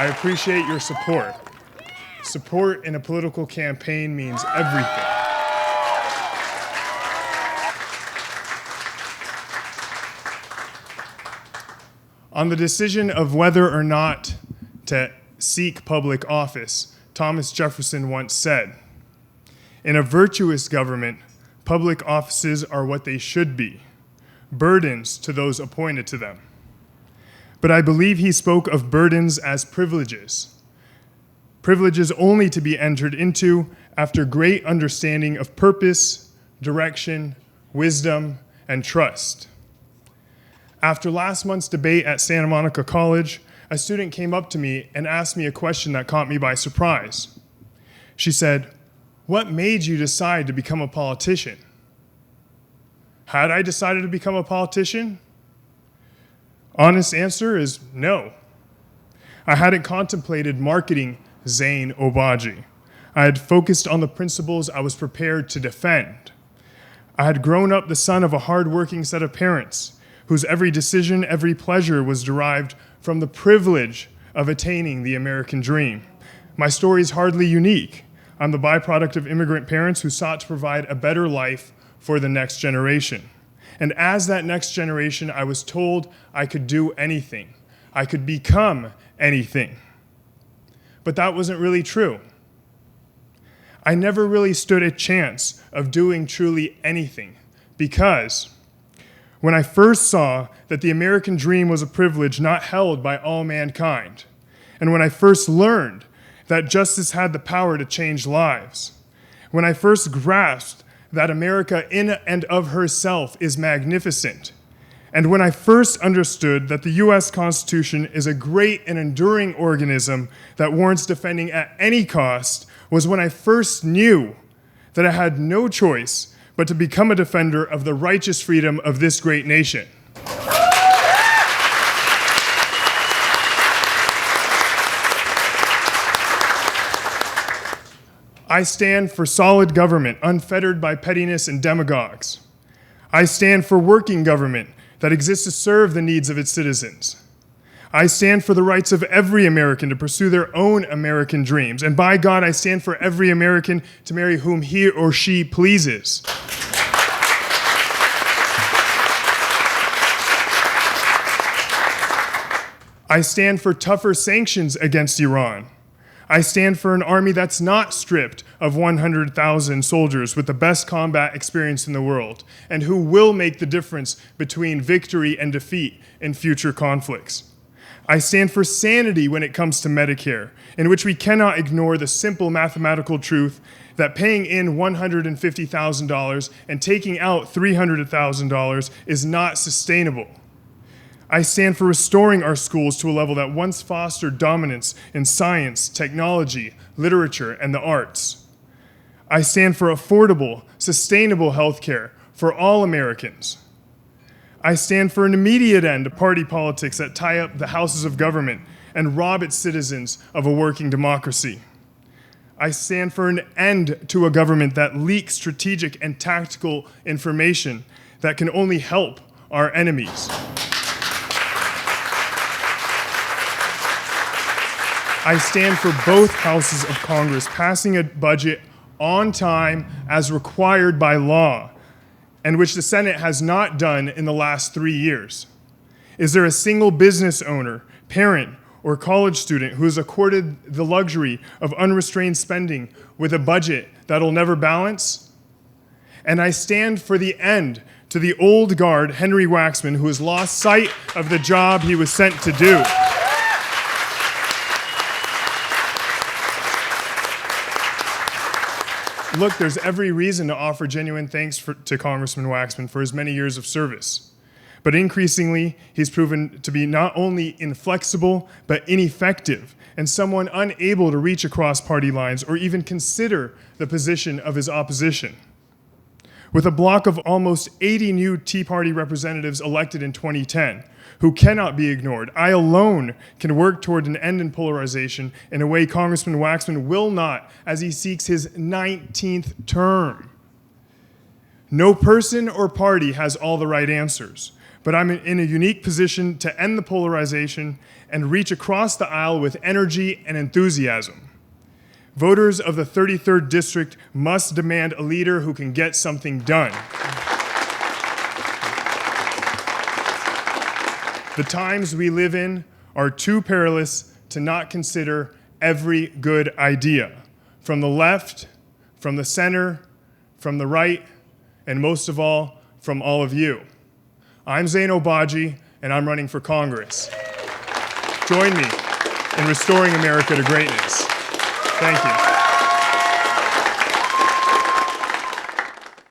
I appreciate your support. Support in a political campaign means everything. On the decision of whether or not to seek public office, Thomas Jefferson once said, "In a virtuous government, public offices are what they should be, burdens to those appointed to them." But I believe he spoke of burdens as privileges, privileges only to be entered into after great understanding of purpose, direction, wisdom, and trust. After last month's debate at Santa Monica College, a student came up to me and asked me a question that caught me by surprise. She said, "What made you decide to become a politician?" Had I decided to become a politician? Honest answer is no. I hadn't contemplated marketing Zein Obagi. I had focused on the principles I was prepared to defend. I had grown up the son of a hardworking set of parents whose every decision, every pleasure was derived from the privilege of attaining the American dream. My story is hardly unique. I'm the byproduct of immigrant parents who sought to provide a better life for the next generation. And as that next generation, I was told I could do anything. I could become anything. But that wasn't really true. I never really stood a chance of doing truly anything because when I first saw that the American dream was a privilege not held by all mankind, and when I first learned that justice had the power to change lives, when I first grasped that America in and of herself is magnificent, and when I first understood that the U.S. Constitution is a great and enduring organism that warrants defending at any cost, was when I first knew that I had no choice but to become a defender of the righteous freedom of this great nation. I stand for solid government, unfettered by pettiness and demagogues. I stand for working government that exists to serve the needs of its citizens. I stand for the rights of every American to pursue their own American dreams. And by God, I stand for every American to marry whom he or she pleases. I stand for tougher sanctions against Iran. I stand for an army that's not stripped of 100,000 soldiers with the best combat experience in the world, and who will make the difference between victory and defeat in future conflicts. I stand for sanity when it comes to Medicare, in which we cannot ignore the simple mathematical truth that paying in $150,000 and taking out $300,000 is not sustainable. I stand for restoring our schools to a level that once fostered dominance in science, technology, literature, and the arts. I stand for affordable, sustainable health care for all Americans. I stand for an immediate end to party politics that tie up the houses of government and rob its citizens of a working democracy. I stand for an end to a government that leaks strategic and tactical information that can only help our enemies. I stand for both houses of Congress passing a budget on time as required by law, and which the Senate has not done in the last 3 years. Is there a single business owner, parent, or college student who is accorded the luxury of unrestrained spending with a budget that'll never balance? And I stand for the end to the old guard, Henry Waxman, who has lost sight of the job he was sent to do. Look, there's every reason to offer genuine thanks to Congressman Waxman for his many years of service. But increasingly, he's proven to be not only inflexible, but ineffective, and someone unable to reach across party lines or even consider the position of his opposition. With a block of almost 80 new Tea Party representatives elected in 2010, who cannot be ignored, I alone can work toward an end in polarization in a way Congressman Waxman will not, as he seeks his 19th term. No person or party has all the right answers, but I'm in a unique position to end the polarization and reach across the aisle with energy and enthusiasm. Voters of the 33rd District must demand a leader who can get something done. The times we live in are too perilous to not consider every good idea, from the left, from the center, from the right, and most of all, from all of you. I'm Zein Obagi, and I'm running for Congress. Join me in restoring America to greatness. Thank you.